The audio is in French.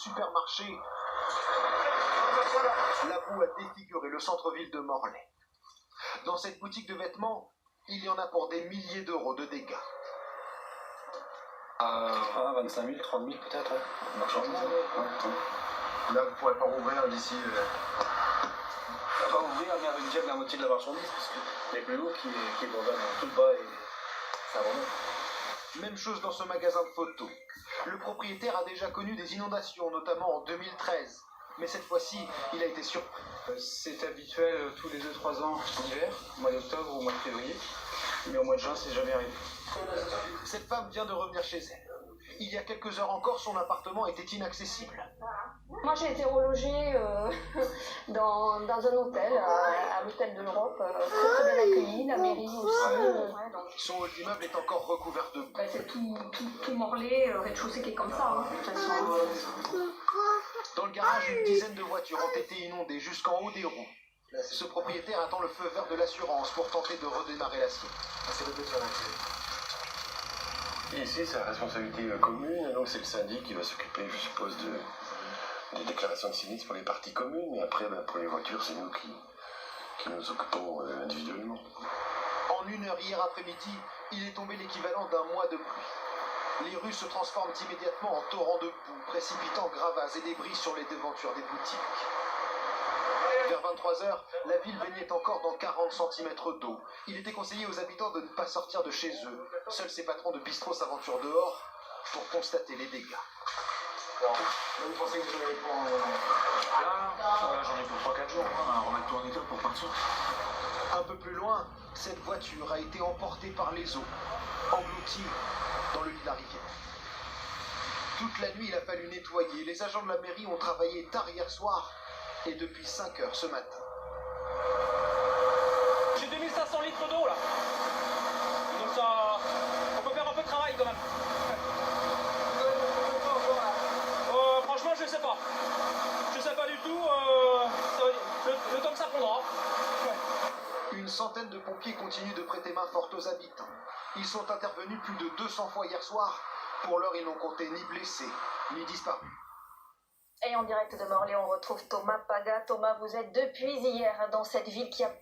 supermarché. La boue a défiguré le centre-ville de Morlaix. Dans cette boutique de vêtements, il y en a pour des milliers d'euros de dégâts. 25 000, 30 000 peut-être, marchandises. Là, vous ne pourrez pas rouvrir d'ici. On va ouvrir, mais avec déjà la moitié de la marchandise, parce que les plus hauts qui abandonnent tout bas et ça abandonne. Même chose dans ce magasin de photos. Le propriétaire a déjà connu des inondations, notamment en 2013. Mais cette fois-ci, il a été surpris. C'est habituel tous les 2-3 ans l'hiver, au mois d'octobre ou au mois de février. Mais au mois de juin, c'est jamais arrivé. Cette femme vient de revenir chez elle. Il y a quelques heures encore, son appartement était inaccessible. Moi, j'ai été relogée dans un hôtel, à l'hôtel de l'Europe, très bien accueillie, la mairie aussi. Son hall d'immeuble est encore recouvert de boue. C'est tout Morlaix, rez-de-chaussée qui est comme ça. De toute façon, Dans le garage, une dizaine de voitures ont été inondées jusqu'en haut des roues. Ce propriétaire attend le feu vert de l'assurance pour tenter de redémarrer la sienne. Ici, c'est la responsabilité commune, donc c'est le syndic qui va s'occuper, je suppose, des déclarations de sinistre pour les parties communes, et après, pour les voitures, c'est nous qui nous occupons individuellement. En 1 heure hier après-midi, il est tombé l'équivalent d'un mois de pluie. Les rues se transforment immédiatement en torrents de boue, précipitant gravats et débris sur les devantures des boutiques. Vers 23h, la ville baignait encore dans 40 cm d'eau. Il était conseillé aux habitants de ne pas sortir de chez eux. Seuls ces patrons de bistrot s'aventurent dehors pour constater les dégâts. Là, vous pensez que vous allez pour Là, j'en ai pour 3-4 jours. On va remettre tout en état pour partir. Un peu plus loin, cette voiture a été emportée par les eaux, engloutie dans le lit de la rivière. Toute la nuit, il a fallu nettoyer. Les agents de la mairie ont travaillé tard hier soir et depuis 5 heures ce matin. J'ai 2500 litres d'eau là. Donc ça, on peut faire un peu de travail quand même. Franchement, je sais pas. Je sais pas du tout. Le temps que ça prendra. Une centaine de pompiers continuent de prêter main forte aux habitants. Ils sont intervenus plus de 200 fois hier soir. Pour l'heure, ils n'ont compté ni blessés, ni disparus. Et en direct de Morlaix, on retrouve Thomas Paga. Thomas, vous êtes depuis hier dans cette ville qui a